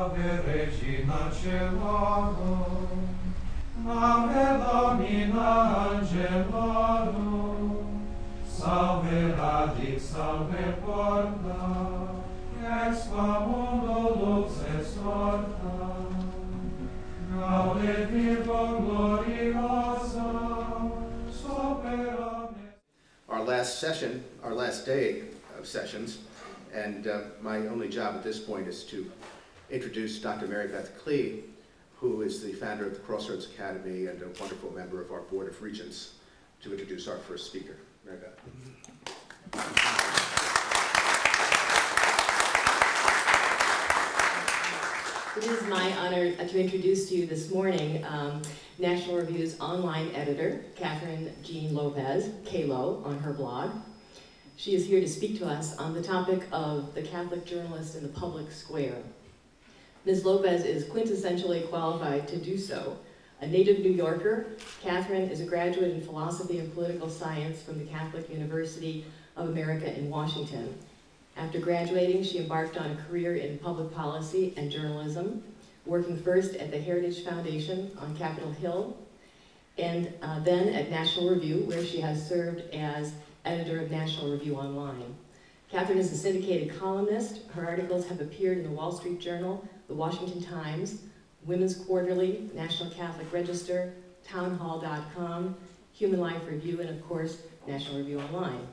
Ave Regina Celorum, Ave Domina Angelorum, Salve Radix, Salve Porta, ex qua mundo lux exorta, Gaude Virgo gloriosa, supera me. Our last session, our last day of sessions, and my only job at this point is to introduce Dr. Mary Beth Klee, who is the founder of the Crossroads Academy and a wonderful member of our Board of Regents, to introduce our first speaker. Mary Beth. It is my honor to introduce to you this morning National Review's online editor, Kathryn Jean Lopez, KLO, on her blog. She is here to speak to us on the topic of the Catholic journalist in the public square. Ms. Lopez is quintessentially qualified to do so. A native New Yorker, Kathryn is a graduate in philosophy and political science from the Catholic University of America in Washington. After graduating, she embarked on a career in public policy and journalism, working first at the Heritage Foundation on Capitol Hill, and then at National Review, where she has served as editor of National Review Online. Kathryn is a syndicated columnist. Her articles have appeared in the Wall Street Journal, the Washington Times, Women's Quarterly, National Catholic Register, townhall.com, Human Life Review, and of course, National Review Online.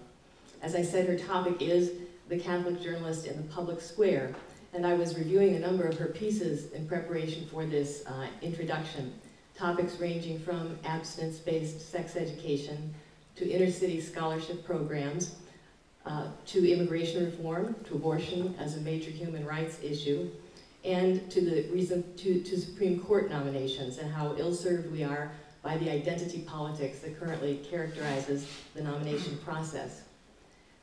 As I said, her topic is the Catholic journalist in the public square, and I was reviewing a number of her pieces in preparation for this introduction, topics ranging from abstinence-based sex education to inner-city scholarship programs, to immigration reform, to abortion as a major human rights issue, and to the to Supreme Court nominations and how ill-served we are by the identity politics that currently characterizes the nomination process.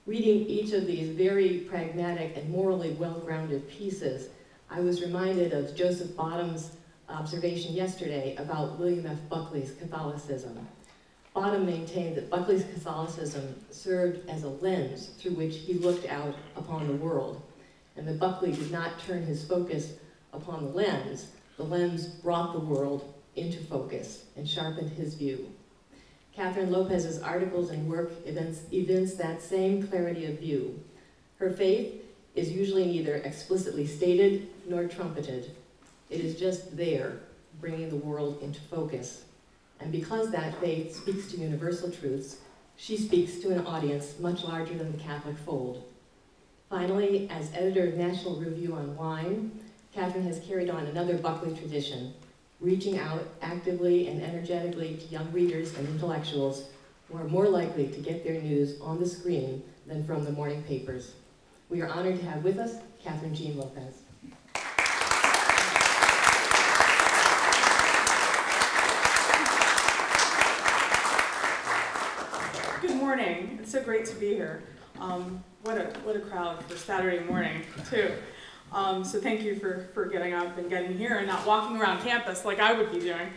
Reading each of these very pragmatic and morally well-grounded pieces, I was reminded of Joseph Bottom's observation yesterday about William F. Buckley's Catholicism. Bottom maintained that Buckley's Catholicism served as a lens through which he looked out upon the world, and that Buckley did not turn his focus upon the lens brought the world into focus and sharpened his view. Kathryn Lopez's articles and work evince that same clarity of view. Her faith is usually neither explicitly stated nor trumpeted. It is just there, bringing the world into focus. And because that faith speaks to universal truths, she speaks to an audience much larger than the Catholic fold. Finally, as editor of National Review Online, Kathryn has carried on another Buckley tradition, reaching out actively and energetically to young readers and intellectuals who are more likely to get their news on the screen than from the morning papers. We are honored to have with us Kathryn Jean Lopez. Good morning. It's so great to be here. What a crowd for Saturday morning, too. So thank you for getting up and getting here and not walking around campus like I would be doing.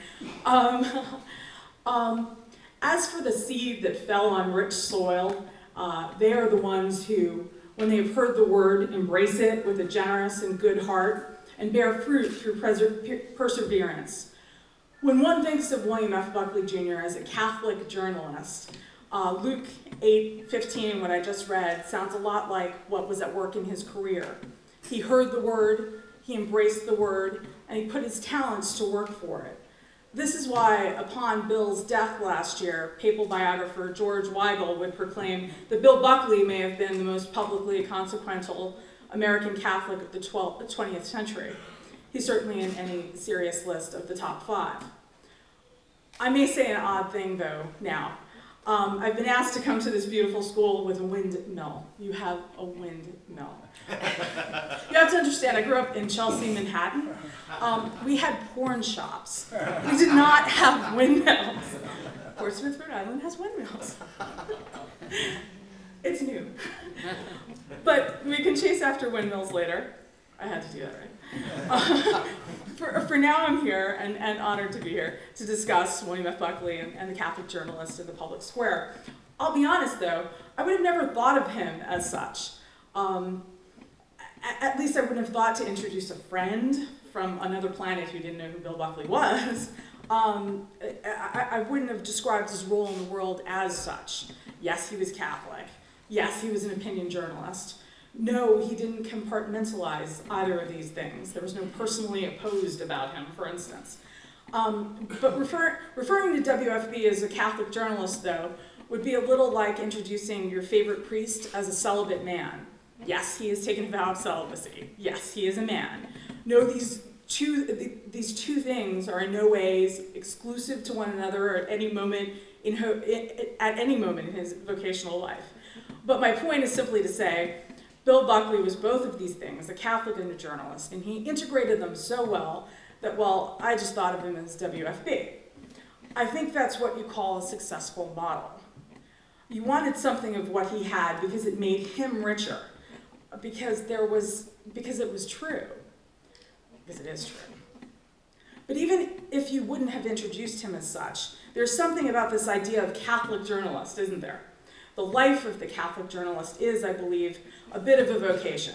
As for the seed that fell on rich soil, they are the ones who, when they have heard the word, embrace it with a generous and good heart and bear fruit through perseverance. When one thinks of William F. Buckley Jr. as a Catholic journalist, Luke 8:15, what I just read, sounds a lot like what was at work in his career. He heard the word, he embraced the word, and he put his talents to work for it. This is why, upon Bill's death last year, papal biographer George Weigel would proclaim that Bill Buckley may have been the most publicly consequential American Catholic of the 20th century. He's certainly in any serious list of the top 5. I may say an odd thing, though, now. I've been asked to come to this beautiful school with a windmill. You have a windmill. You have to understand, I grew up in Chelsea, Manhattan. We had porn shops. We did not have windmills. Portsmouth, Rhode Island has windmills. It's new. But we can chase after windmills later. I had to do that, right? For now, I'm here and honored to be here to discuss William F. Buckley and the Catholic journalist in the public square. I'll be honest, though, I would have never thought of him as such. At least I wouldn't have thought to introduce a friend from another planet who didn't know who Bill Buckley was. I wouldn't have described his role in the world as such. Yes, he was Catholic. Yes, he was an opinion journalist. No, he didn't compartmentalize either of these things. There was no personally opposed about him, for instance. But referring to WFB as a Catholic journalist, though, would be a little like introducing your favorite priest as a celibate man. Yes, he has taken a vow of celibacy. Yes, he is a man. No, these two things are in no ways exclusive to one another at any moment in his vocational life. But my point is simply to say, Bill Buckley was both of these things, a Catholic and a journalist, and he integrated them so well that, well, I just thought of him as WFB. I think that's what you call a successful model. You wanted something of what he had because it made him richer, because it was true, because it is true. But even if you wouldn't have introduced him as such, there's something about this idea of Catholic journalist, isn't there? The life of the Catholic journalist is, I believe, a bit of a vocation.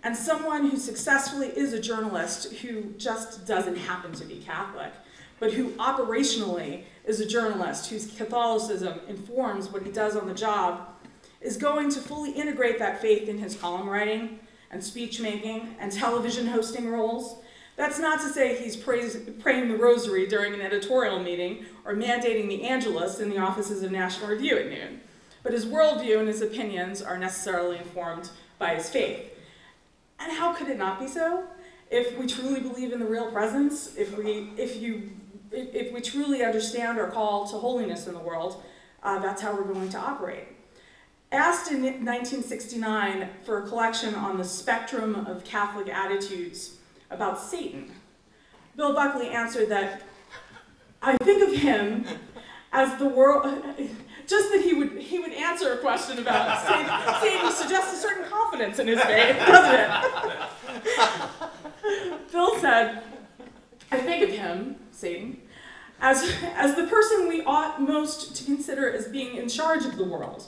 And someone who successfully is a journalist who just doesn't happen to be Catholic, but who operationally is a journalist whose Catholicism informs what he does on the job, is going to fully integrate that faith in his column writing and speech making and television hosting roles. That's not to say he's praying the rosary during an editorial meeting or mandating the Angelus in the offices of National Review at noon. But his worldview and his opinions are necessarily informed by his faith. And how could it not be so? If we truly believe in the real presence, if we truly understand our call to holiness in the world, that's how we're going to operate. Asked in 1969 for a collection on the spectrum of Catholic attitudes about Satan, Bill Buckley answered that, I think of him as the world. Just that he would answer a question about Satan suggests a certain confidence in his faith, doesn't it? Bill said, I think of him, Satan, as the person we ought most to consider as being in charge of the world.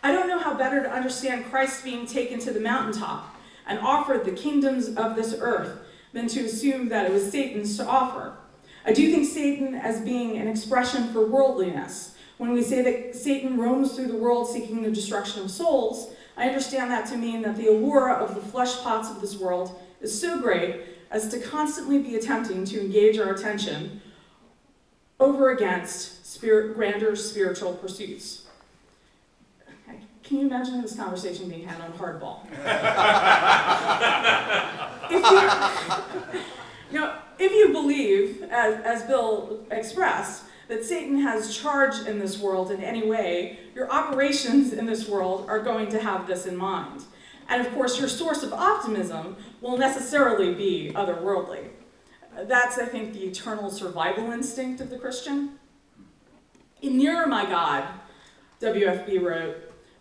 I don't know how better to understand Christ being taken to the mountaintop and offered the kingdoms of this earth than to assume that it was Satan's to offer. I do think Satan as being an expression for worldliness. When we say that Satan roams through the world seeking the destruction of souls, I understand that to mean that the allure of the flesh pots of this world is so great as to constantly be attempting to engage our attention over against grander spiritual pursuits. Can you imagine this conversation being had on hardball? If you believe, as Bill expressed, that Satan has charge in this world in any way, your operations in this world are going to have this in mind. And of course, your source of optimism will necessarily be otherworldly. That's, I think, the eternal survival instinct of the Christian. In Nearer My God, WFB wrote,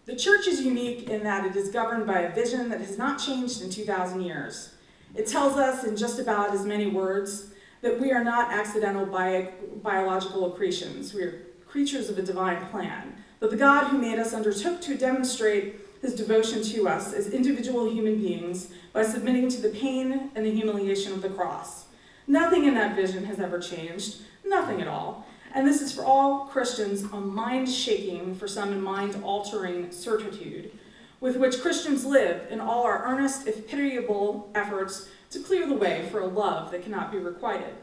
the church is unique in that it is governed by a vision that has not changed in 2,000 years. It tells us in just about as many words that we are not accidental biological accretions. We are creatures of a divine plan, that the God who made us undertook to demonstrate his devotion to us as individual human beings by submitting to the pain and the humiliation of the cross. Nothing in that vision has ever changed, nothing at all. And this is for all Christians a mind-shaking, for some mind-altering certitude, with which Christians live in all our earnest, if pitiable, efforts to clear the way for a love that cannot be requited.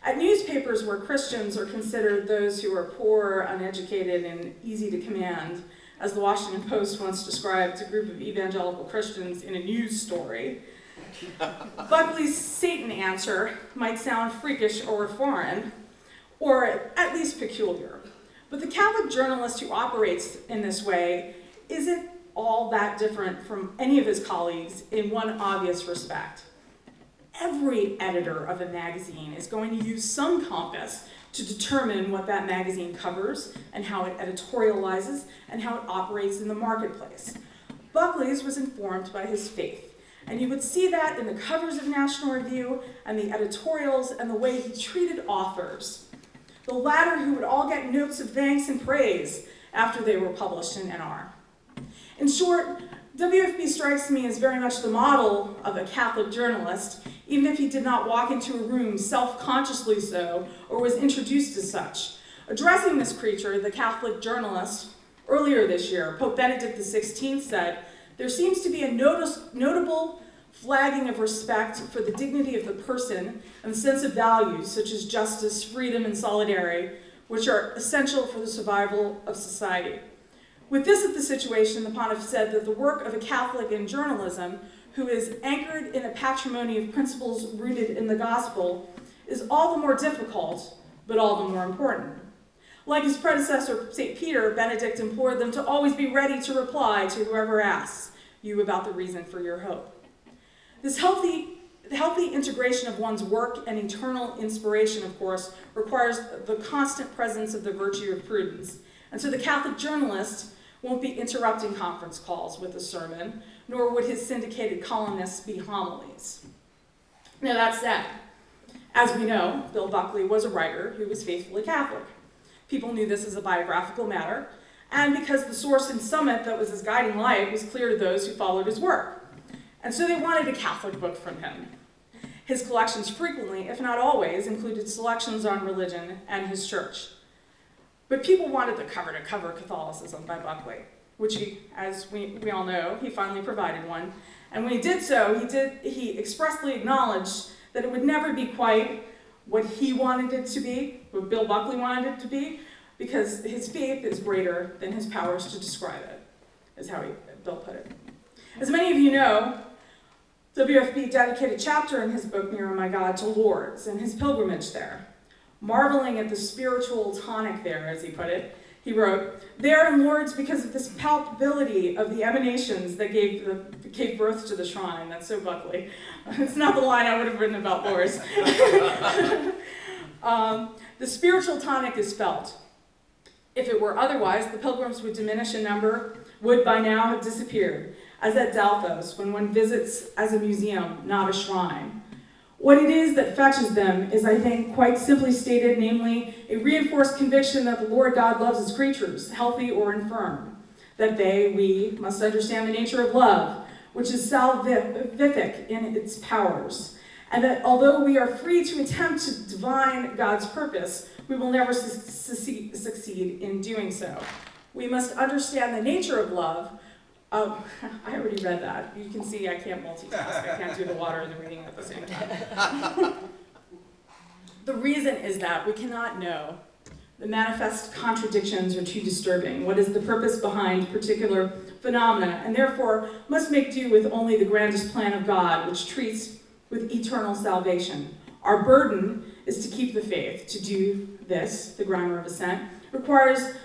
At newspapers where Christians are considered those who are poor, uneducated, and easy to command, as the Washington Post once described a group of evangelical Christians in a news story, Buckley's Satan answer might sound freakish or foreign, or at least peculiar. But the Catholic journalist who operates in this way isn't all that different from any of his colleagues in one obvious respect. Every editor of a magazine is going to use some compass to determine what that magazine covers and how it editorializes and how it operates in the marketplace. Buckley's was informed by his faith, and you would see that in the covers of National Review and the editorials and the way he treated authors. The latter who would all get notes of thanks and praise after they were published in NR. In short, WFB strikes me as very much the model of a Catholic journalist, even if he did not walk into a room self-consciously so, or was introduced as such. Addressing this creature, the Catholic journalist, earlier this year, Pope Benedict XVI said, "There seems to be a notable flagging of respect for the dignity of the person and the sense of values such as justice, freedom, and solidarity, which are essential for the survival of society." With this at the situation, the Pontiff said that the work of a Catholic in journalism who is anchored in a patrimony of principles rooted in the gospel is all the more difficult, but all the more important. Like his predecessor, St. Peter, Benedict implored them to always be ready to reply to whoever asks you about the reason for your hope. This healthy integration of one's work and eternal inspiration, of course, requires the constant presence of the virtue of prudence. And so the Catholic journalist won't be interrupting conference calls with a sermon, nor would his syndicated columnists be homilies. Now that said, as we know, Bill Buckley was a writer who was faithfully Catholic. People knew this as a biographical matter, and because the source and summit that was his guiding light was clear to those who followed his work. And so they wanted a Catholic book from him. His collections frequently, if not always, included selections on religion and his church. But people wanted the cover-to-cover Catholicism by Buckley, which he, as we all know, he finally provided one. And when he did so, he expressly acknowledged that it would never be quite what he wanted it to be, what Bill Buckley wanted it to be, because his faith is greater than his powers to describe it, is how Bill put it. As many of you know, WFB dedicated a chapter in his book, Nearer My God, to Lourdes and his pilgrimage there. Marveling at the spiritual tonic there, as he put it, he wrote, "There in Lourdes, because of this palpability of the emanations that gave birth to the shrine." That's so Buckley. It's not the line I would have written about Lourdes. The spiritual tonic is felt. If it were otherwise, the pilgrims would diminish in number, would by now have disappeared, as at Delphos, when one visits as a museum, not a shrine. What it is that fetches them is, I think, quite simply stated, namely, a reinforced conviction that the Lord God loves his creatures, healthy or infirm, that we must understand the nature of love, which is salvific in its powers, and that although we are free to attempt to divine God's purpose, we will never succeed in doing so. We must understand the nature of love. I already read that. You can see I can't multitask. I can't do the water and the reading at the same time. The reason is that we cannot know. The manifest contradictions are too disturbing. What is the purpose behind particular phenomena, and therefore must make do with only the grandest plan of God, which treats with eternal salvation. Our burden is to keep the faith. To do this, the grammar of assent, requires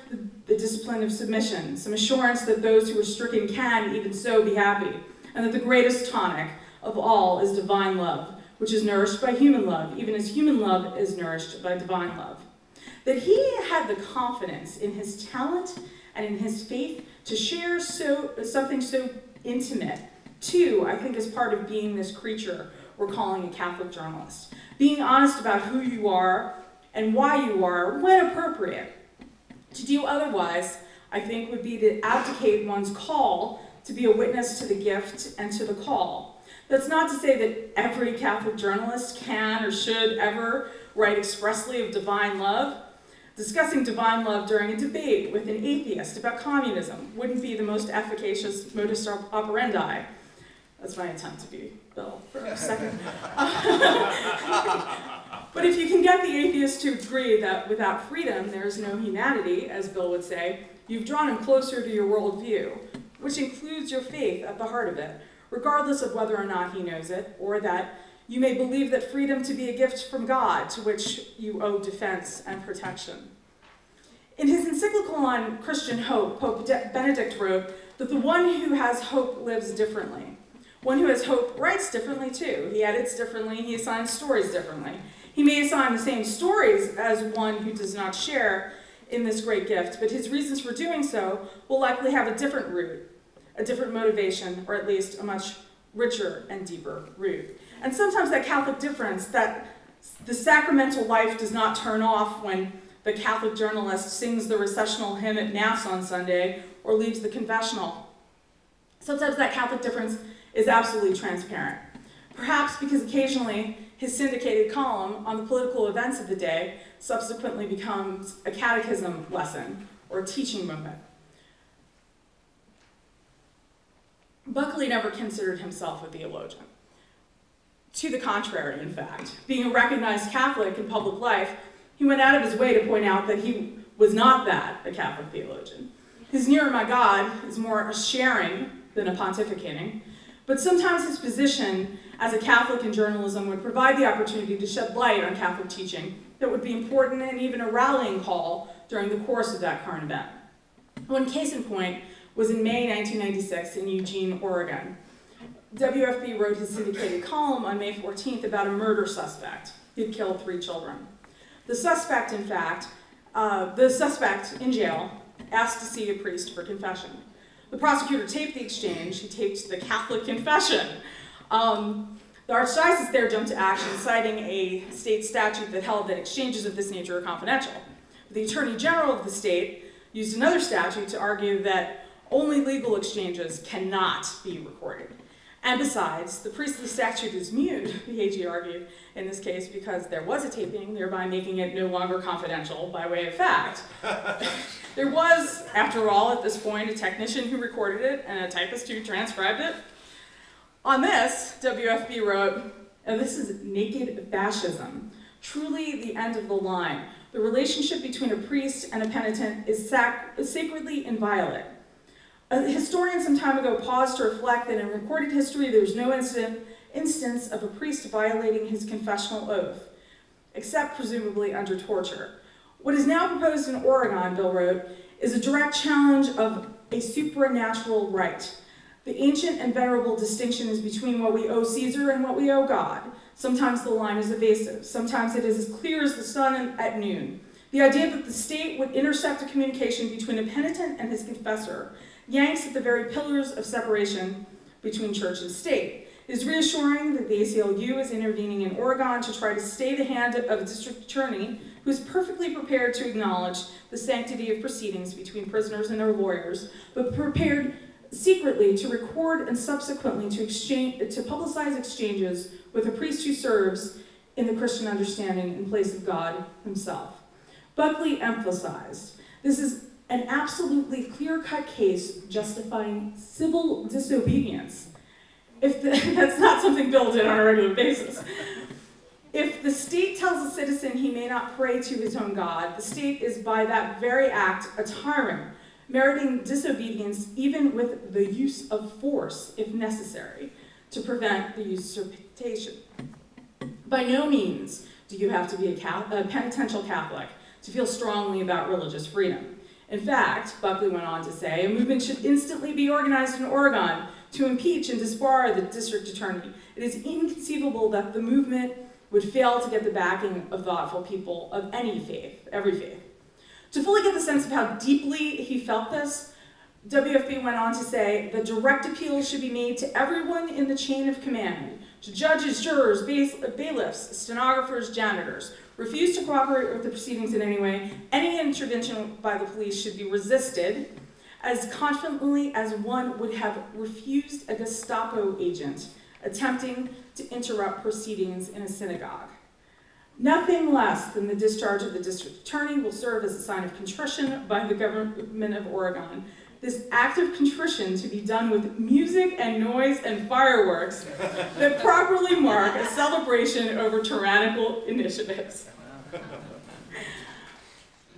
the discipline of submission, some assurance that those who are stricken can even so be happy, and that the greatest tonic of all is divine love, which is nourished by human love, even as human love is nourished by divine love. That he had the confidence in his talent and in his faith to share something so intimate, too, I think is part of being this creature we're calling a Catholic journalist. Being honest about who you are and why you are, when appropriate. To do otherwise, I think, would be to abdicate one's call to be a witness to the gift and to the call. That's not to say that every Catholic journalist can or should ever write expressly of divine love. Discussing divine love during a debate with an atheist about communism wouldn't be the most efficacious modus operandi. That's my attempt to be Bill for a second. But if you can get the atheist to agree that without freedom there is no humanity, as Bill would say, you've drawn him closer to your worldview, which includes your faith at the heart of it, regardless of whether or not he knows it, or that you may believe that freedom to be a gift from God, to which you owe defense and protection. In his encyclical on Christian hope, Pope Benedict wrote that the one who has hope lives differently. One who has hope writes differently too. He edits differently, he assigns stories differently. He may assign the same stories as one who does not share in this great gift, but his reasons for doing so will likely have a different root, a different motivation, or at least a much richer and deeper root. And sometimes that Catholic difference, that the sacramental life does not turn off when the Catholic journalist sings the recessional hymn at Mass on Sunday or leaves the confessional. Sometimes that Catholic difference is absolutely transparent. Perhaps because occasionally his syndicated column on the political events of the day subsequently becomes a catechism lesson or a teaching moment. Buckley never considered himself a theologian. To the contrary, in fact. Being a recognized Catholic in public life, he went out of his way to point out that he was not that, a Catholic theologian. His nearer my God is more a sharing than a pontificating, but sometimes his position as a Catholic in journalism would provide the opportunity to shed light on Catholic teaching that would be important and even a rallying call during the course of that current event. One case in point was in May 1996 in Eugene, Oregon. WFB wrote his syndicated column on May 14th about a murder suspect. He'd killed 3 children. The suspect, in fact, in jail asked to see a priest for confession. The prosecutor taped the exchange. He taped the Catholic confession. The archdiocese there jumped to action, citing a state statute that held that exchanges of this nature are confidential. The Attorney General of the state used another statute to argue that only legal exchanges cannot be recorded. And besides, the priestly statute is mute, the AG argued, in this case because there was a taping, thereby making it no longer confidential by way of fact. There was, after all, at this point, a technician who recorded it and a typist who transcribed it. On this, WFB wrote, and this is naked fascism, truly the end of the line. The relationship between a priest and a penitent is sacredly inviolate. A historian some time ago paused to reflect that in recorded history there was no instance of a priest violating his confessional oath, except presumably under torture. What is now proposed in Oregon, Bill wrote, is a direct challenge of a supernatural right. The ancient and venerable distinction is between what we owe Caesar and what we owe God. Sometimes the line is evasive. Sometimes it is as clear as the sun at noon. The idea that the state would intercept a communication between a penitent and his confessor yanks at the very pillars of separation between church and state. It is reassuring that the ACLU is intervening in Oregon to try to stay the hand of a district attorney who is perfectly prepared to acknowledge the sanctity of proceedings between prisoners and their lawyers, but prepared secretly to record and subsequently to publicize exchanges with a priest who serves in the Christian understanding in place of God himself. Buckley emphasized, this is an absolutely clear-cut case justifying civil disobedience. That's not something Bill did on a regular basis. If the state tells a citizen he may not pray to his own God, the state is by that very act a tyrant, meriting disobedience even with the use of force, if necessary, to prevent the usurpation. By no means do you have to be a penitential Catholic to feel strongly about religious freedom. In fact, Buckley went on to say, a movement should instantly be organized in Oregon to impeach and disbar the district attorney. It is inconceivable that the movement would fail to get the backing of thoughtful people of any faith, every faith. To fully get the sense of how deeply he felt this, WFB went on to say, the direct appeal should be made to everyone in the chain of command, to judges, jurors, bailiffs, stenographers, janitors. Refuse to cooperate with the proceedings in any way. Any intervention by the police should be resisted as confidently as one would have refused a Gestapo agent attempting to interrupt proceedings in a synagogue. Nothing less than the discharge of the district attorney will serve as a sign of contrition by the government of Oregon. This act of contrition to be done with music and noise and fireworks that properly mark a celebration over tyrannical initiatives.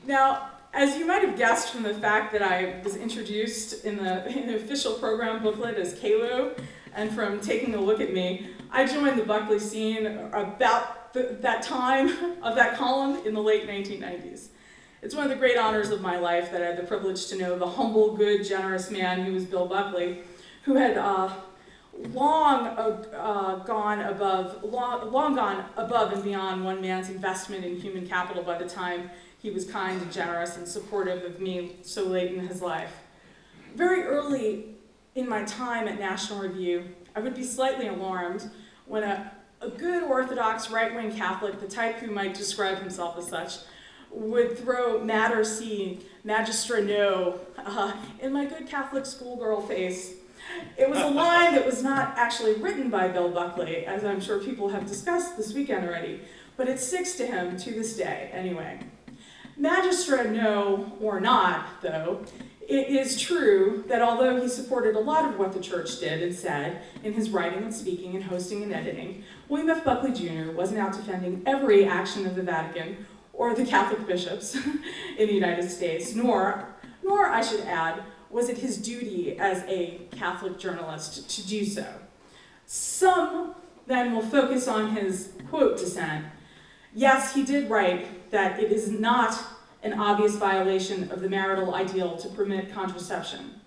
Now, as you might have guessed from the fact that I was introduced in the official program booklet as Kalo, and from taking a look at me, I joined the Buckley scene about that time of that column in the late 1990s. It's one of the great honors of my life that I had the privilege to know the humble, good, generous man who was Bill Buckley, who had long gone above and beyond one man's investment in human capital by the time he was kind and generous and supportive of me so late in his life. Very early in my time at National Review, I would be slightly alarmed when a good Orthodox right-wing Catholic, the type who might describe himself as such, would throw mater si, magistra no, in my good Catholic schoolgirl face It was a line that was not actually written by Bill Buckley, as I'm sure people have discussed this weekend already, but it sticks to him to this day anyway. Magistra no or not, though, it is true that although he supported a lot of what the church did and said in his writing and speaking and hosting and editing, William F. Buckley Jr. wasn't out defending every action of the Vatican or the Catholic bishops in the United States, nor, I should add, was it his duty as a Catholic journalist to do so. Some then will focus on his quote dissent. Yes, he did write that it is not an obvious violation of the marital ideal to permit contraception.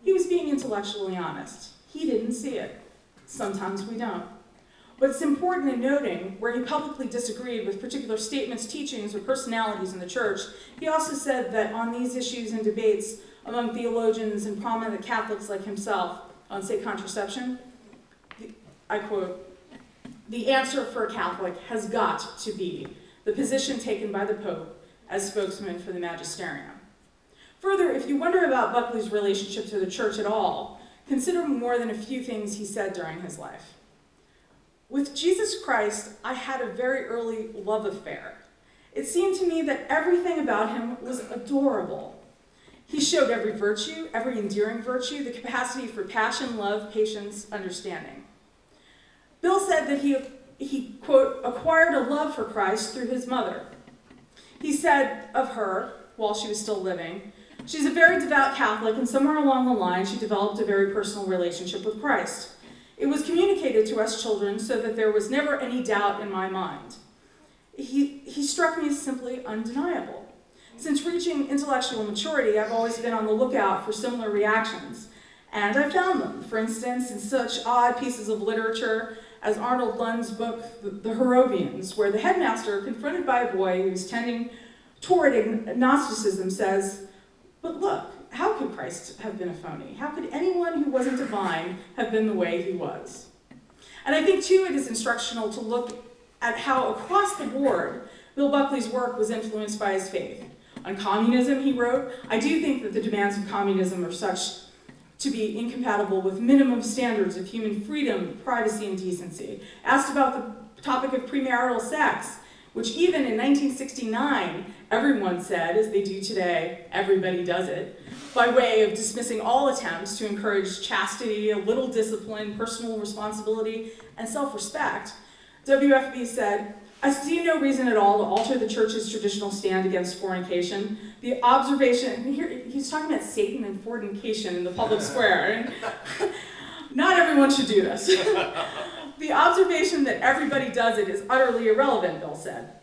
He was being intellectually honest. He didn't see it. Sometimes we don't. But it's important in noting where he publicly disagreed with particular statements, teachings, or personalities in the church. He also said that on these issues and debates among theologians and prominent Catholics like himself on, say, contraception, I quote, "The answer for a Catholic has got to be the position taken by the Pope as spokesman for the magisterium." Further, if you wonder about Buckley's relationship to the church at all, consider more than a few things he said during his life. With Jesus Christ, I had a very early love affair. It seemed to me that everything about him was adorable. He showed every virtue, every endearing virtue, the capacity for passion, love, patience, understanding. Bill said that he quote, acquired a love for Christ through his mother. He said of her, while she was still living, she's a very devout Catholic, and somewhere along the line she developed a very personal relationship with Christ. It was communicated to us children so that there was never any doubt in my mind. He struck me as simply undeniable. Since reaching intellectual maturity, I've always been on the lookout for similar reactions, and I found them. For instance, in such odd pieces of literature as Arnold Lund's book, The Harrovians, where the headmaster, confronted by a boy who is tending toward Gnosticism, says, "But look, how could Christ have been a phony? How could anyone who wasn't divine have been the way he was?" And I think, too, it is instructional to look at how, across the board, Bill Buckley's work was influenced by his faith. On communism, he wrote, "I do think that the demands of communism are such to be incompatible with minimum standards of human freedom, privacy, and decency." Asked about the topic of premarital sex, which even in 1969, everyone said, as they do today, everybody does it, by way of dismissing all attempts to encourage chastity, a little discipline, personal responsibility, and self-respect, WFB said, "I see no reason at all to alter the church's traditional stand against fornication. The observation," and here he's talking about Satan and fornication in the public square. Not everyone should do this. "The observation that everybody does it is utterly irrelevant," Bill said.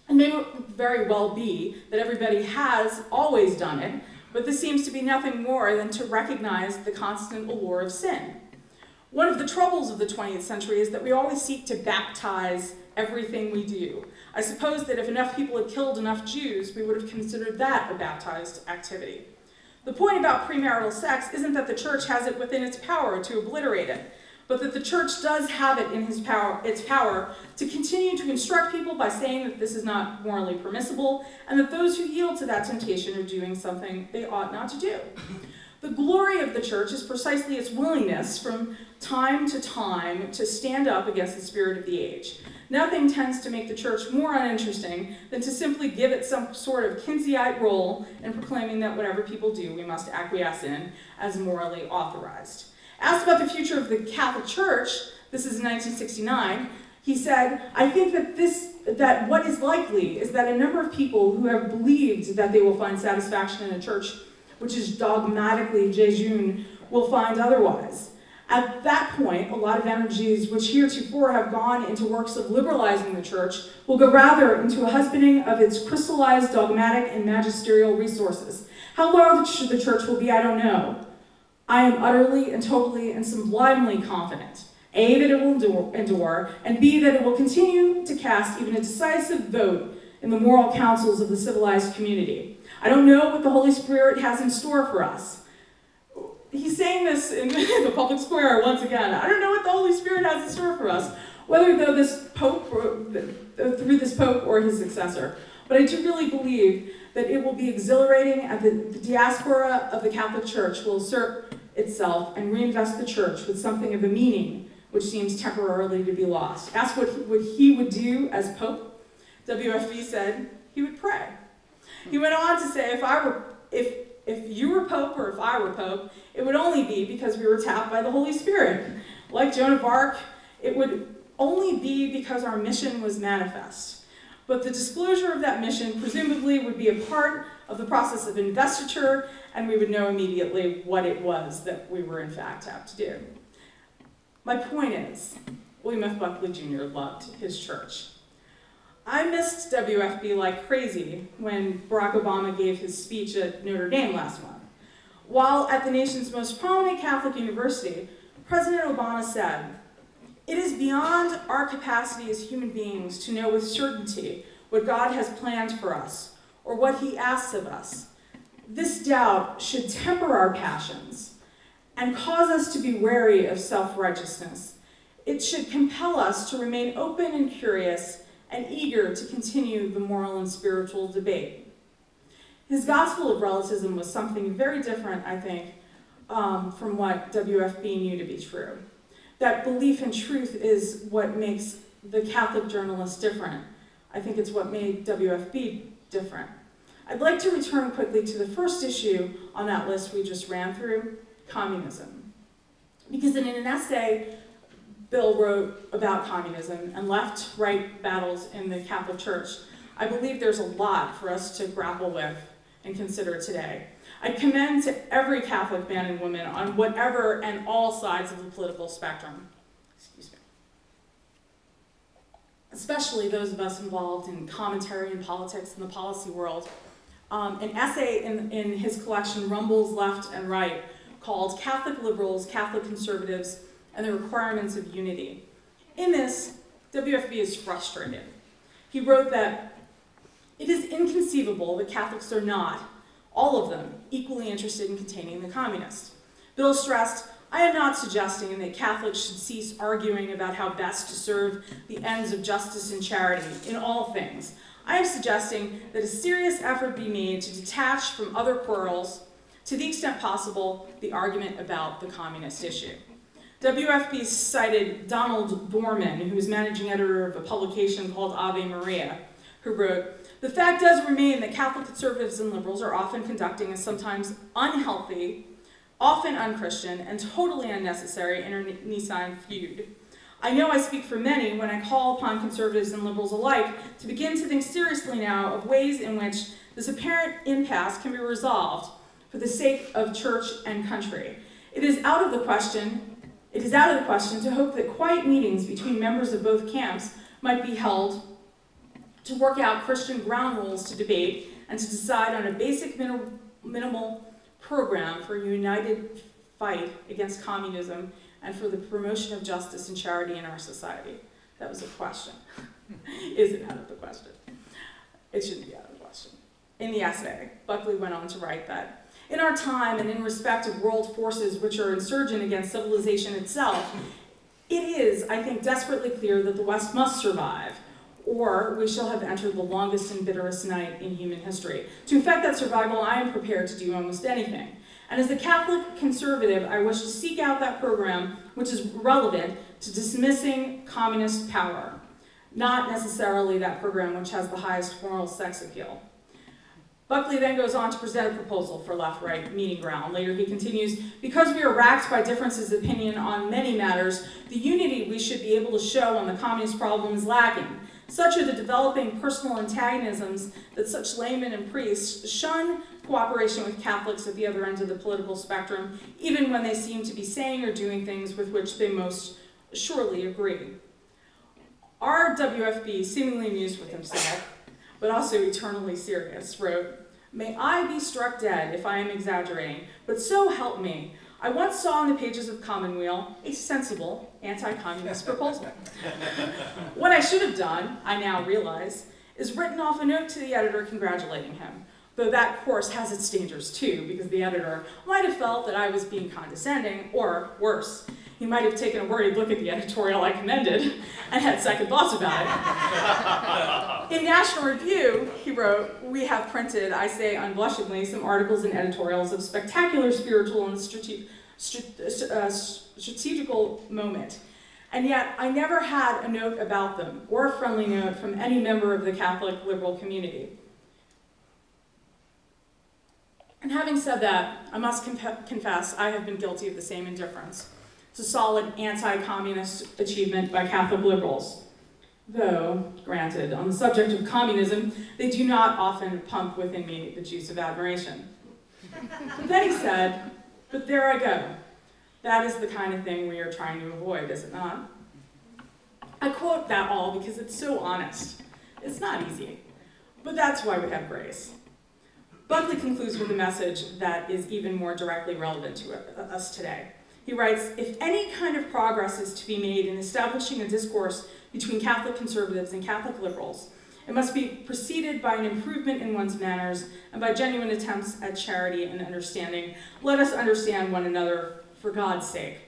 It may very well be that everybody has always done it, but this seems to be nothing more than to recognize the constant allure of sin. One of the troubles of the 20th century is that we always seek to baptize everything we do. I suppose that if enough people had killed enough Jews, we would have considered that a baptized activity. The point about premarital sex isn't that the church has it within its power to obliterate it, but that the church does have it in its power to continue to instruct people by saying that this is not morally permissible, and that those who yield to that temptation are doing something they ought not to do. The glory of the church is precisely its willingness from time to stand up against the spirit of the age. Nothing tends to make the church more uninteresting than to simply give it some sort of Kinseyite role in proclaiming that whatever people do, we must acquiesce in as morally authorized. Asked about the future of the Catholic Church, this is in 1969, he said, "I think that what is likely is that a number of people who have believed that they will find satisfaction in a church which is dogmatically jejune will find otherwise. At that point, a lot of energies which heretofore have gone into works of liberalizing the church will go rather into a husbanding of its crystallized dogmatic and magisterial resources. How large the church will be, I don't know. I am utterly and totally and sublimely confident, A, that it will endure, and B, that it will continue to cast even a decisive vote in the moral councils of the civilized community. I don't know what the Holy Spirit has in store for us." He's saying this in the public square once again. I don't know what the Holy Spirit has in store for us, whether through this Pope or his successor. But I do really believe that it will be exhilarating, and the diaspora of the Catholic Church will assert itself and reinvest the church with something of a meaning which seems temporarily to be lost. Asked what he would do as Pope, WFB said he would pray. He went on to say, if you were Pope or if I were Pope, it would only be because we were tapped by the Holy Spirit. Like Joan of Arc, it would only be because our mission was manifest. But the disclosure of that mission presumably would be a part of the process of investiture, and we would know immediately what it was that we were in fact apt to do. My point is, William F. Buckley Jr. loved his church. I missed WFB like crazy when Barack Obama gave his speech at Notre Dame last month. While at the nation's most prominent Catholic university, President Obama said, "It is beyond our capacity as human beings to know with certainty what God has planned for us or what he asks of us. This doubt should temper our passions and cause us to be wary of self-righteousness. It should compel us to remain open and curious and eager to continue the moral and spiritual debate." His gospel of relativism was something very different, I think, from what WFB knew to be true. That belief in truth is what makes the Catholic journalist different. I think it's what made WFB different. I'd like to return quickly to the first issue on that list we just ran through, communism. Because in an essay Bill wrote about communism and left-right battles in the Catholic Church, I believe there's a lot for us to grapple with and consider today. I commend to every Catholic man and woman on whatever and all sides of the political spectrum, especially those of us involved in commentary and politics in the policy world. An essay in his collection, Rumbles Left and Right, called Catholic Liberals, Catholic Conservatives, and the Requirements of Unity. In this, WFB is frustrated. He wrote that it is inconceivable that Catholics are not, all of them, equally interested in containing the communists. Bill stressed, "I am not suggesting that Catholics should cease arguing about how best to serve the ends of justice and charity in all things. I am suggesting that a serious effort be made to detach from other quarrels, to the extent possible, the argument about the communist issue." WFB cited Donald Borman, who was managing editor of a publication called Ave Maria, who wrote, "The fact does remain that Catholic conservatives and liberals are often conducting a sometimes unhealthy, often unchristian, and totally unnecessary internecine feud. I know I speak for many when I call upon conservatives and liberals alike to begin to think seriously now of ways in which this apparent impasse can be resolved for the sake of church and country. It is out of the question to hope that quiet meetings between members of both camps might be held to work out Christian ground rules to debate and to decide on a basic minimal program for a united fight against communism and for the promotion of justice and charity in our society." That was a question. Is it out of the question? It shouldn't be out of the question. In the essay, Buckley went on to write that, "In our time and in respect of world forces which are insurgent against civilization itself, it is, I think, desperately clear that the West must survive, or we shall have entered the longest and bitterest night in human history. To effect that survival, I am prepared to do almost anything. And as a Catholic conservative, I wish to seek out that program which is relevant to dismissing communist power, not necessarily that program which has the highest moral sex appeal." Buckley then goes on to present a proposal for left-right meeting ground. Later he continues, "Because we are racked by differences of opinion on many matters, the unity we should be able to show on the communist problem is lacking. Such are the developing personal antagonisms that such laymen and priests shun cooperation with Catholics at the other end of the political spectrum, even when they seem to be saying or doing things with which they most surely agree." Our WFB, seemingly amused with himself, but also eternally serious, wrote, "May I be struck dead if I am exaggerating, but so help me, I once saw in the pages of Commonweal a sensible anti-communist proposal. What I should have done, I now realize, is written off a note to the editor congratulating him, though that course has its dangers too, because the editor might have felt that I was being condescending, or worse, he might have taken a worried look at the editorial I commended and had second thoughts about it. In National Review, he wrote, "We have printed, I say unblushingly, some articles and editorials of spectacular spiritual and strategical moment. And yet, I never had a note about them, or a friendly note from any member of the Catholic liberal community. And having said that, I must confess I have been guilty of the same indifference. It's a solid anti-communist achievement by Catholic liberals. Though, granted, on the subject of communism, they do not often pump within me the juice of admiration. But then he said, "But there I go. That is the kind of thing we are trying to avoid, is it not?" I quote that all because it's so honest. It's not easy, but that's why we have grace. Buckley concludes with a message that is even more directly relevant to us today. He writes, "If any kind of progress is to be made in establishing a discourse between Catholic conservatives and Catholic liberals, it must be preceded by an improvement in one's manners and by genuine attempts at charity and understanding. Let us understand one another for God's sake,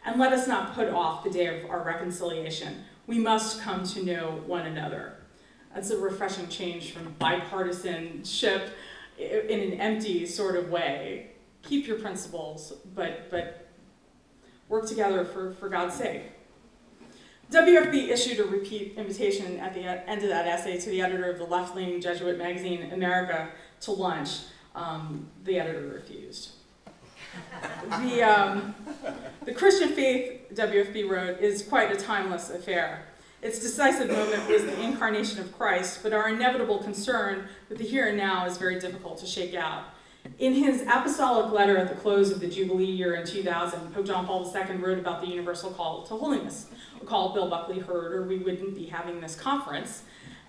and let us not put off the day of our reconciliation. We must come to know one another." That's a refreshing change from bipartisanship in an empty sort of way. Keep your principles, but work together for God's sake. WFB issued a repeat invitation at the end of that essay to the editor of the left-leaning Jesuit magazine America to lunch. The editor refused. The Christian faith, WFB wrote, is quite a timeless affair. Its decisive moment was the incarnation of Christ, but our inevitable concern with the here and now is very difficult to shake out. In his apostolic letter at the close of the Jubilee year in 2000, Pope John Paul II wrote about the universal call to holiness, a call Bill Buckley heard, or we wouldn't be having this conference.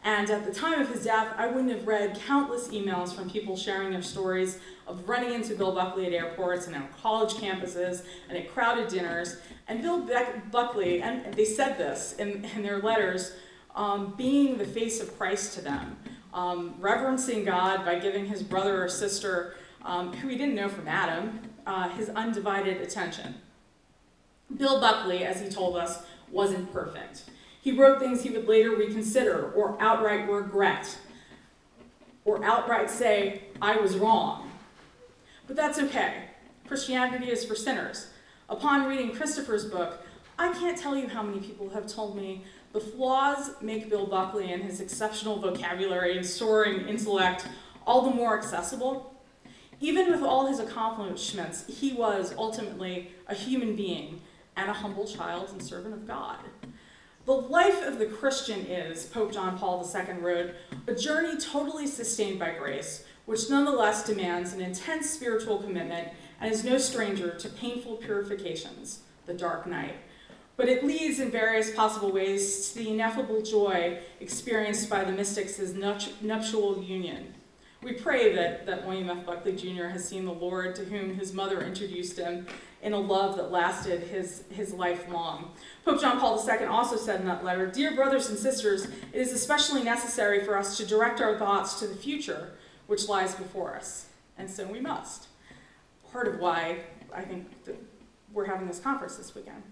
And at the time of his death, I wouldn't have read countless emails from people sharing their stories of running into Bill Buckley at airports and on college campuses and at crowded dinners. And Bill Buckley, and they said this in their letters, being the face of Christ to them, reverencing God by giving his brother or sister, who he didn't know from Adam, his undivided attention. Bill Buckley, as he told us, wasn't perfect. He wrote things he would later reconsider or outright regret, or outright say, "I was wrong." But that's okay. Christianity is for sinners. Upon reading Christopher's book, I can't tell you how many people have told me the flaws make Bill Buckley and his exceptional vocabulary and soaring intellect all the more accessible. Even with all his accomplishments, he was ultimately a human being and a humble child and servant of God. The life of the Christian is, Pope John Paul II wrote, a journey totally sustained by grace, which nonetheless demands an intense spiritual commitment and is no stranger to painful purifications, the dark night. But it leads in various possible ways to the ineffable joy experienced by the mystics' nuptial union. We pray that William F. Buckley Jr. has seen the Lord to whom his mother introduced him in a love that lasted his life long. Pope John Paul II also said in that letter, "Dear brothers and sisters, it is especially necessary for us to direct our thoughts to the future which lies before us." And so we must. Part of why I think that we're having this conference this weekend.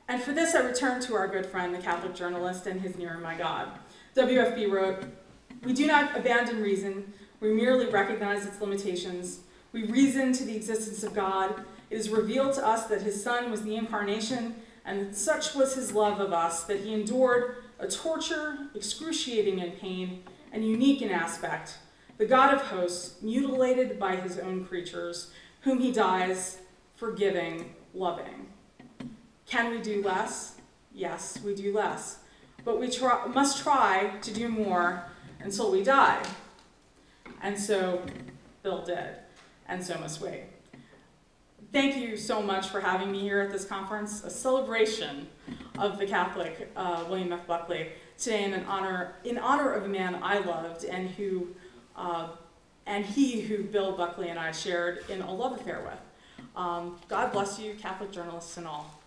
And for this, I return to our good friend, the Catholic journalist, and his Nearer My God. WFB wrote, "We do not abandon reason. We merely recognize its limitations. We reason to the existence of God. It is revealed to us that his Son was the incarnation, and such was his love of us that he endured a torture excruciating in pain and unique in aspect, the God of hosts, mutilated by his own creatures, whom he dies, forgiving, loving." Can we do less? Yes, we do less. But we must try to do more until we die. And so Bill did, and so must we. Thank you so much for having me here at this conference, a celebration of the Catholic William F. Buckley, today in honor of a man I loved and who Bill Buckley and I shared in a love affair with. God bless you, Catholic journalists and all.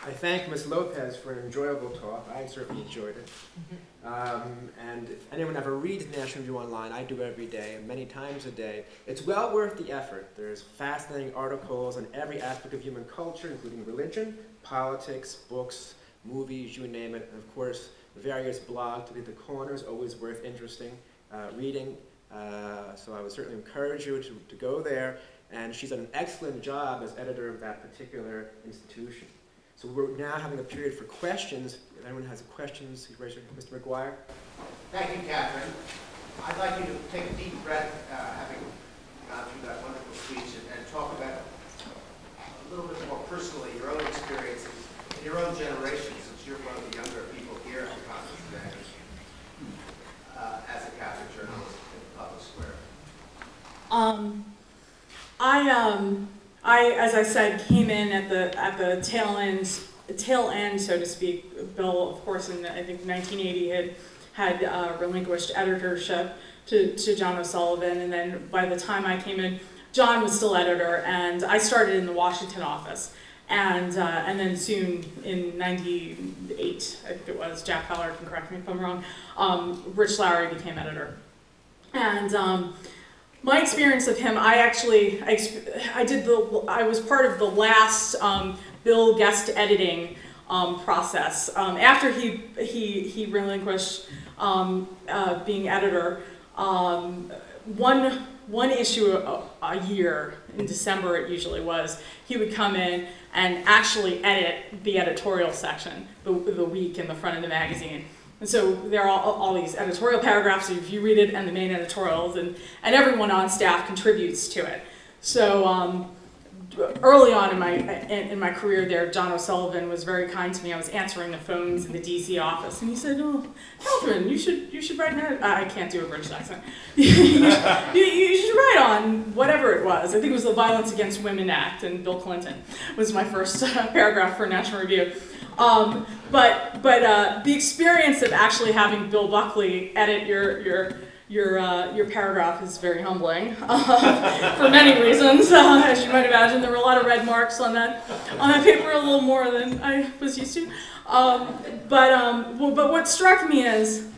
I thank Ms. Lopez for an enjoyable talk. I certainly enjoyed it. And if anyone ever reads the National Review online, I do every day, many times a day. It's well worth the effort. There's fascinating articles on every aspect of human culture, including religion, politics, books, movies, you name it. And of course, various blogs to leave the corners, always worth interesting reading. So I would certainly encourage you to go there, and she's done an excellent job as editor of that particular institution. So we're now having a period for questions. If anyone has questions, raise your hand. Mr. McGuire. Thank you, Kathryn. I'd like you to take a deep breath, having gone through that wonderful speech, and talk about a little bit more personally your own experiences in your own generation, since you're one of the younger people here at the conference today, as a Catholic journalist in the public square. I, as I said, came in at the tail end, so to speak. Bill, of course, in I think 1980 had relinquished editorship to John O'Sullivan, and then by the time I came in, John was still editor, and I started in the Washington office, and then soon in '98, I think it was, Jack Feller can correct me if I'm wrong, Rich Lowry became editor, and. My experience of him, I was part of the last Bill guest editing process. After he relinquished being editor, one issue a year, in December it usually was, he would come in and actually edit the editorial section, the week in the front of the magazine. And so there are all these editorial paragraphs, if you read it, and the main editorials, and everyone on staff contributes to it. So early on in my career there, John O'Sullivan was very kind to me. I was answering the phones in the DC office, and he said, "Oh, Kathryn, you should write an edit." I can't do a British accent. you should write on whatever it was. I think it was the Violence Against Women Act, and Bill Clinton was my first paragraph for National Review. But the experience of actually having Bill Buckley edit your paragraph is very humbling for many reasons. As you might imagine, there were a lot of red marks on that paper, a little more than I was used to. But what struck me is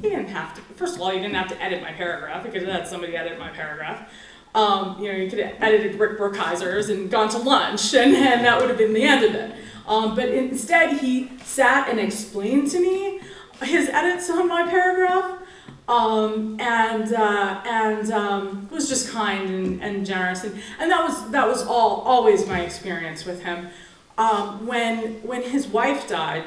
he didn't have to. First of all, he didn't have to edit my paragraph. He could have had somebody edit my paragraph. You could have edited Rick Brookhiser's and gone to lunch, and that would have been the end of it. But instead, he sat and explained to me his edits on my paragraph, and was just kind and generous, and that was always my experience with him. When his wife died,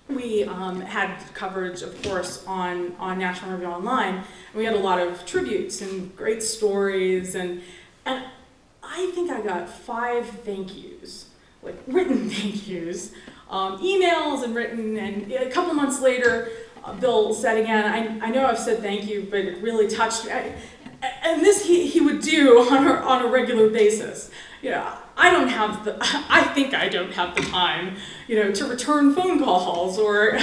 we had coverage, of course, on National Review Online, and we had a lot of tributes and great stories, and I think I got 5 thank yous. Like written thank yous, emails and written, and a couple months later, Bill said again, I know I've said thank you, but it really touched me. And this he would do on a regular basis. I think I don't have the time, to return phone calls or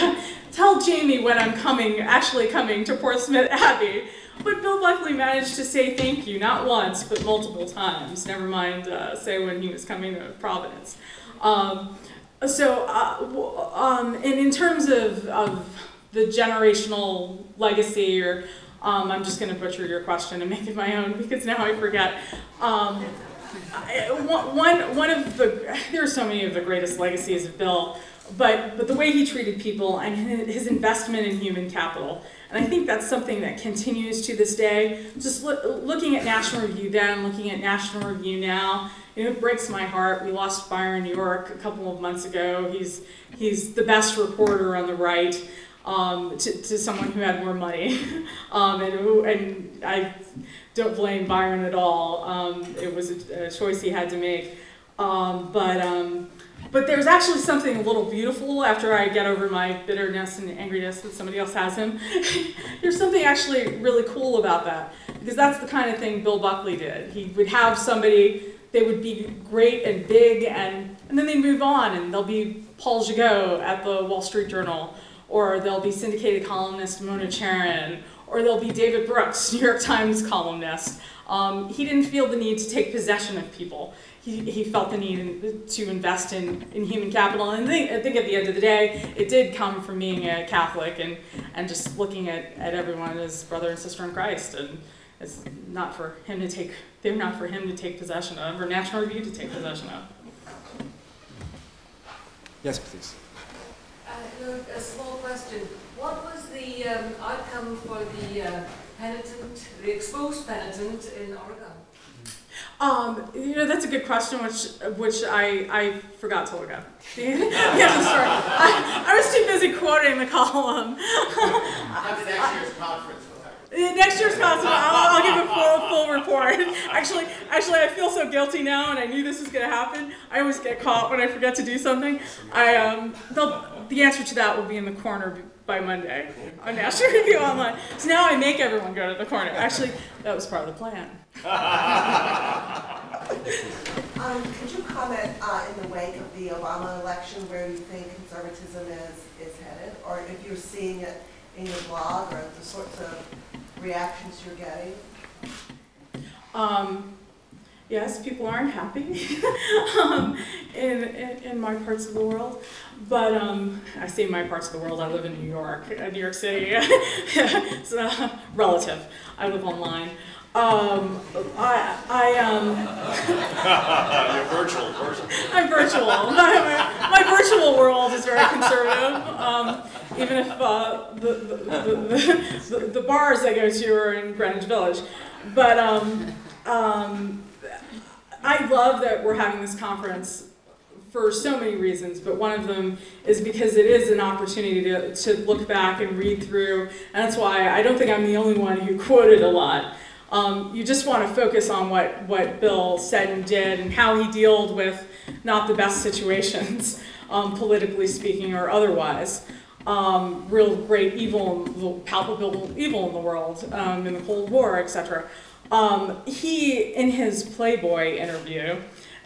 tell Jamie when I'm actually coming to Portsmouth Abbey. But Bill Buckley managed to say thank you, not once, but multiple times, never mind say when he was coming to Providence. And in terms of the generational legacy, or I'm just going to butcher your question and make it my own, because now I forget. There are so many of the greatest legacies of Bill, but the way he treated people and his investment in human capital. And I think that's something that continues to this day. Just looking at National Review then, looking at National Review now, it breaks my heart. We lost Byron York a couple of months ago. He's the best reporter on the right, to someone who had more money. And I don't blame Byron at all. It was a choice he had to make. But there's actually something a little beautiful after I get over my bitterness and angriness that somebody else has him. There's something actually really cool about that, because that's the kind of thing Bill Buckley did. He would have somebody, they would be great and big, and then they'd move on, and they'll be Paul Gigot at the Wall Street Journal, or they'll be syndicated columnist Mona Charen, or they'll be David Brooks, New York Times columnist. He didn't feel the need to take possession of people. He felt the need to invest in human capital, and I think at the end of the day, it did come from being a Catholic and just looking at everyone as brother and sister in Christ, and it's not for him to take. They're not for him to take possession of, or National Review to take possession of. Yes, please. A small question. What was the outcome for the penitent, the exposed penitent in Oregon? You know, that's a good question, which I forgot to look up. Yeah, sorry. I was too busy quoting the column. That's next year's conference. Next year's conference, I'll give a full report. Actually, I feel so guilty now, and I knew this was going to happen. I always get caught when I forget to do something. The answer to that will be in the corner by Monday on National Review Online. So now I make everyone go to the corner. Actually, that was part of the plan. Could you comment in the wake of the Obama election where you think conservatism is headed, or if you're seeing it in your blog, or the sorts of reactions you're getting? Yes, people aren't happy in my parts of the world, but I say my parts of the world. I live in New York City. It's relative. I live online. You're virtual. I'm virtual. My virtual world is very conservative, even if the bars I go to are in Greenwich Village. But I love that we're having this conference for so many reasons, but one of them is because it is an opportunity to look back and read through, and that's why I don't think I'm the only one who quoted a lot. You just want to focus on what Bill said and did and how he dealt with not the best situations, politically speaking or otherwise. Real great evil, palpable evil in the world, in the Cold War, etc. He, in his Playboy interview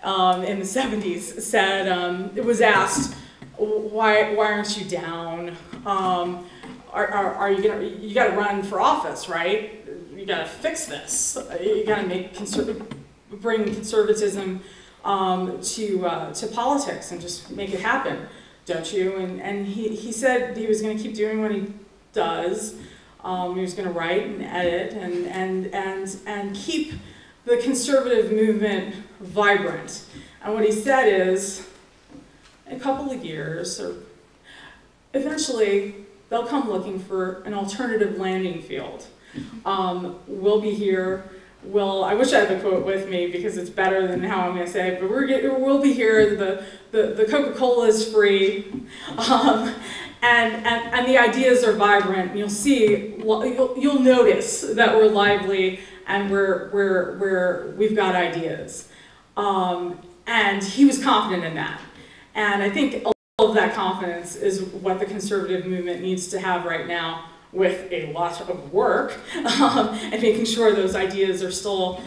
in the 70s, said, it was asked, why aren't you down? Are you got to run for office, right? You got to fix this. You got to bring conservatism to politics and just make it happen, don't you? And he said he was going to keep doing what he does. He was going to write and edit and keep the conservative movement vibrant. And what he said is, in a couple of years, or eventually, they'll come looking for an alternative landing field. We'll be here. I wish I had the quote with me because it's better than how I'm going to say it, but we'll be here. The Coca-Cola is free, and the ideas are vibrant. You'll see. You'll notice that we're lively and we've got ideas. And he was confident in that, and I think all of that confidence is what the conservative movement needs to have right now, with a lot of work, and making sure those ideas are still,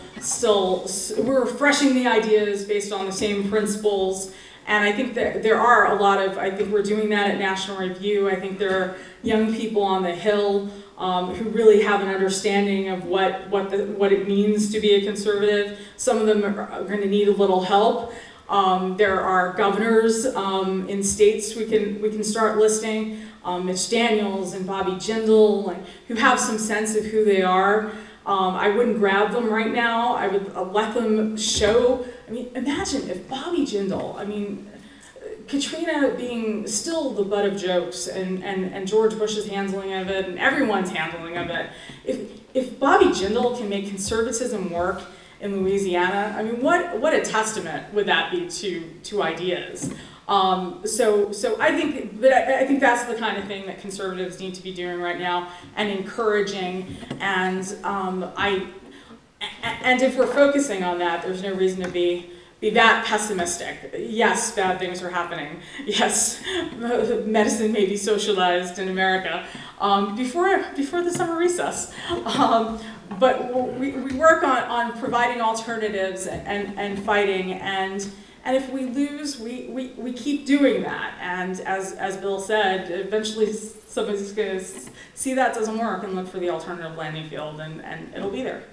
we're refreshing the ideas based on the same principles. And I think that there are a lot of, I think we're doing that at National Review. I think there are young people on the Hill who really have an understanding of what it means to be a conservative. Some of them are going to need a little help. There are governors in states we can start listing. Mitch Daniels and Bobby Jindal, who have some sense of who they are. I wouldn't grab them right now. I would let them show. I mean, imagine if Bobby Jindal, Katrina being still the butt of jokes and George Bush's handling of it and everyone's handling of it. If Bobby Jindal can make conservatism work in Louisiana, what a testament would that be to ideas. So I think that's the kind of thing that conservatives need to be doing right now and encouraging. And if we're focusing on that, there's no reason to be that pessimistic. Yes, bad things are happening. Yes, medicine may be socialized in America before the summer recess. But we work on providing alternatives and fighting, and if we lose, we keep doing that. And as Bill said, eventually somebody's going to see that doesn't work and look for the alternative landing field, and it'll be there.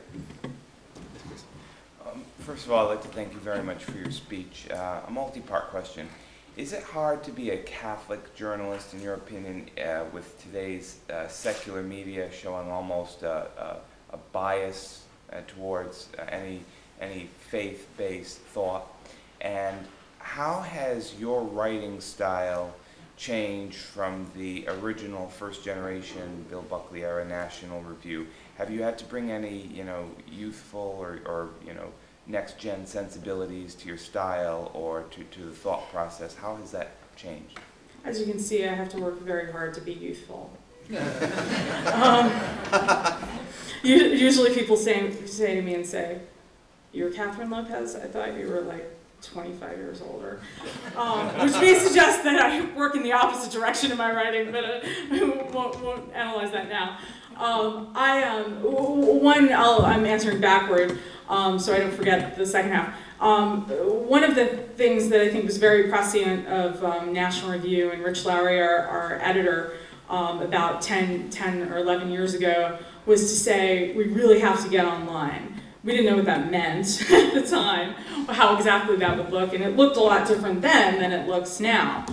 First of all, I'd like to thank you very much for your speech. A multi-part question. Is it hard to be a Catholic journalist, in your opinion, with today's secular media showing almost a bias towards any faith-based thought? And how has your writing style changed from the original first generation Bill Buckley era National Review? Have you had to bring any, youthful or next-gen sensibilities to your style or to the thought process? How has that changed? As you can see, I have to work very hard to be youthful. Usually people say to me and say, "You're Kathryn Lopez? I thought you were like 25 years older," which may suggest that I work in the opposite direction in my writing, but won't analyze that now. I'm answering backward, so I don't forget the second half. One of the things that I think was very prescient of National Review and Rich Lowry, our editor, about 10 or 11 years ago, was to say, we really have to get online. We didn't know what that meant at the time, how exactly that would look, and it looked a lot different then than it looks now.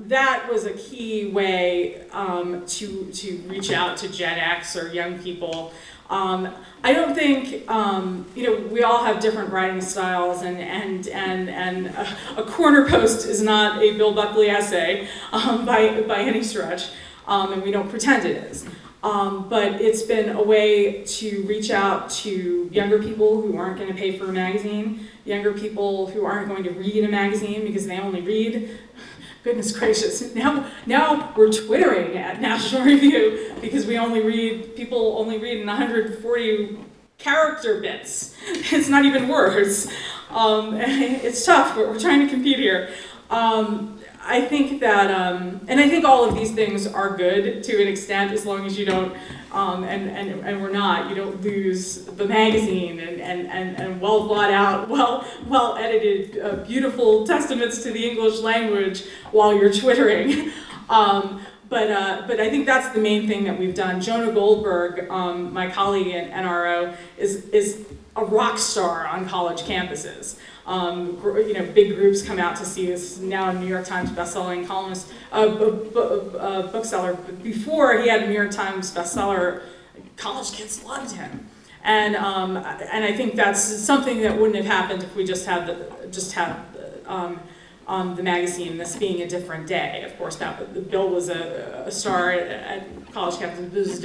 That was a key way to reach out to Gen X or young people. I don't think, we all have different writing styles, and a corner post is not a Bill Buckley essay by any stretch, and we don't pretend it is. But it's been a way to reach out to younger people who aren't going to pay for a magazine, younger people who aren't going to read a magazine because they only read, goodness gracious, now we're twittering at National Review because people only read in 140 character bits. It's not even words. It's tough, but we're trying to compete here. I think that, and I think all of these things are good to an extent, as long as you don't, and we're not, you don't lose the magazine and well thought out, well edited, beautiful testaments to the English language while you're twittering. But I think that's the main thing that we've done. Jonah Goldberg, my colleague at NRO, is a rock star on college campuses. Big groups come out to see us. Now a New York Times bestselling columnist, bookseller. Before he had a New York Times bestseller, college kids loved him, and I think that's something that wouldn't have happened if we just had the magazine. This being a different day, of course. Bill was a star at college campuses. It was a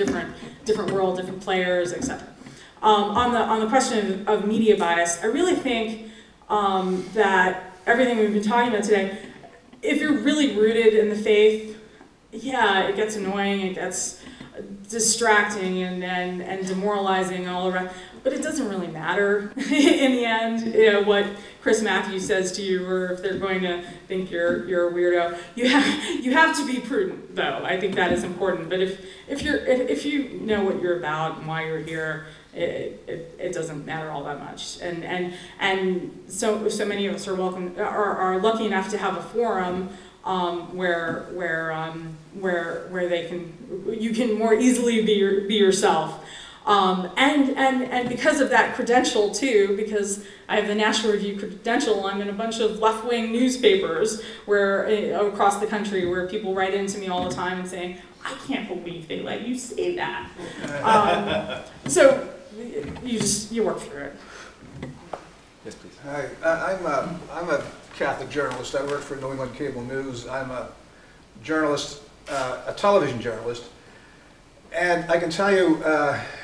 different world, different players, etc. On the question of media bias, I really think that everything we've been talking about today, if you're really rooted in the faith, yeah, it gets annoying, it gets distracting and demoralizing and all around, but it doesn't really matter in the end, what Chris Matthews says to you, or if they're going to think you're a weirdo. You have to be prudent, though. I think that is important. But if you know what you're about and why you're here, it doesn't matter all that much. And so many of us are lucky enough to have a forum where you can more easily be yourself. And because of that credential too, because I have the National Review credential, I'm in a bunch of left-wing newspapers across the country where people write into me all the time and saying, "I can't believe they let you say that." So you work through it. Yes, please. Hi, I'm a Catholic journalist. I work for New England Cable News. I'm a journalist, a television journalist. And I can tell you,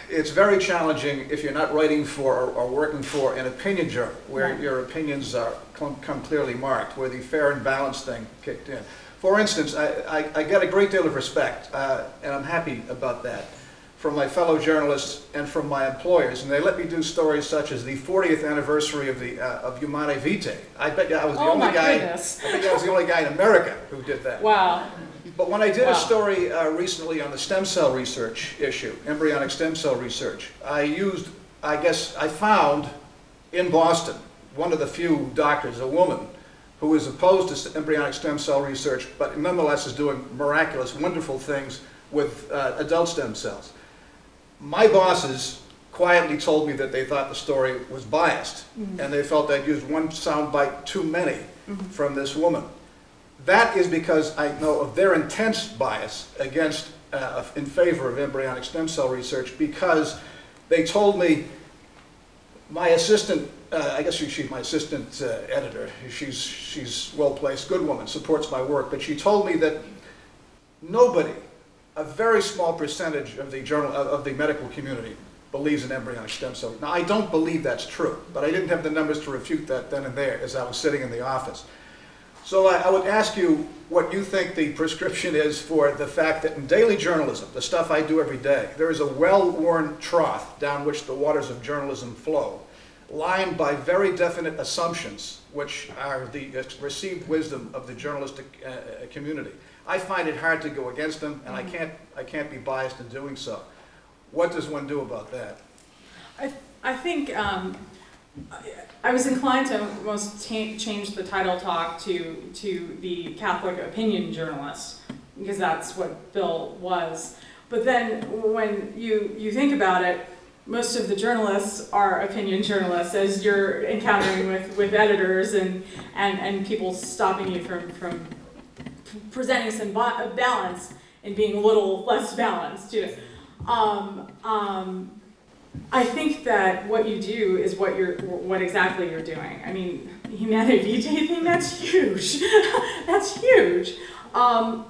it's very challenging if you're not writing for or working for an opinion journal, where your opinions come clearly marked, where the fair and balanced thing kicked in. For instance, I get a great deal of respect, and I'm happy about that, from my fellow journalists and from my employers, and they let me do stories such as the 40th anniversary of Humanae Vitae. I bet you I was the only guy. Goodness. I think I was the only guy in America who did that. Wow. But when I did a story recently on the stem cell research issue, embryonic stem cell research, I found in Boston one of the few doctors, a woman, who is opposed to embryonic stem cell research, but nonetheless is doing miraculous, wonderful things with adult stem cells. My bosses quietly told me that they thought the story was biased, and they felt I'd used one soundbite too many from this woman. That is because I know of their intense bias against, in favor of embryonic stem cell research, because they told me, my assistant, I guess she's my assistant editor, she's well-placed, good woman, supports my work, but she told me that nobody a very small percentage of the medical community believes in embryonic stem cells. Now, I don't believe that's true, but I didn't have the numbers to refute that then and there as I was sitting in the office. So I would ask you what you think the prescription is for the fact that in daily journalism, the stuff I do every day, there is a well-worn trough down which the waters of journalism flow, lined by very definite assumptions, which are the received wisdom of the journalistic community. I find it hard to go against them, and I can't be biased in doing so. What does one do about that? I think I was inclined to almost change the title talk to the Catholic opinion journalist, because that's what Bill was. But then when you think about it, most of the journalists are opinion journalists, as you're encountering with editors and people stopping you from presenting some balance and being a little less balanced. I think that what you do is what exactly you're doing. I mean, the Humanae Vitae thing, that's huge. That's huge. And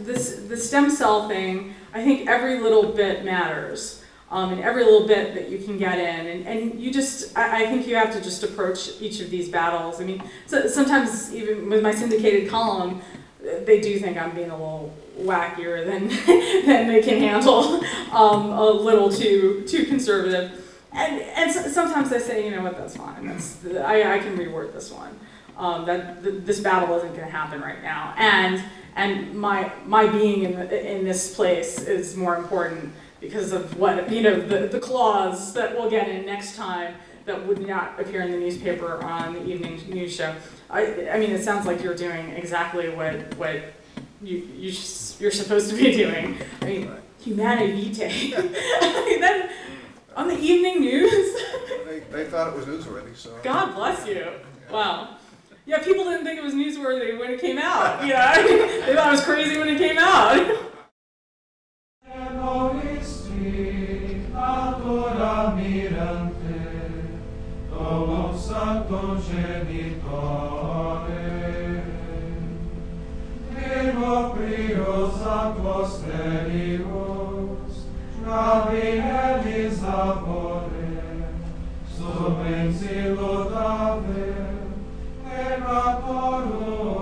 the stem cell thing, I think every little bit matters. And every little bit that you can get in, and you just, I think you have to just approach each of these battles. I mean, so sometimes even with my syndicated column, they do think I'm being a little wackier than they can handle, a little too conservative, and sometimes I say, you know what, that's fine. I can reword this one. This battle isn't going to happen right now, and my being in this place is more important, because of what, the clause that we'll get in next time that would not appear in the newspaper or on the evening news show. I mean, it sounds like you're doing exactly what you're supposed to be doing. I mean, Humanae Vitae. I mean, that, on the evening news. They thought it was newsworthy, so. God bless you. Wow. Yeah, people didn't think it was newsworthy when it came out. They thought it was crazy when it came out. Santo Genitore, Virgo prius apostolios, Gabine Elisabore, Subvensi lodaver, Erratorum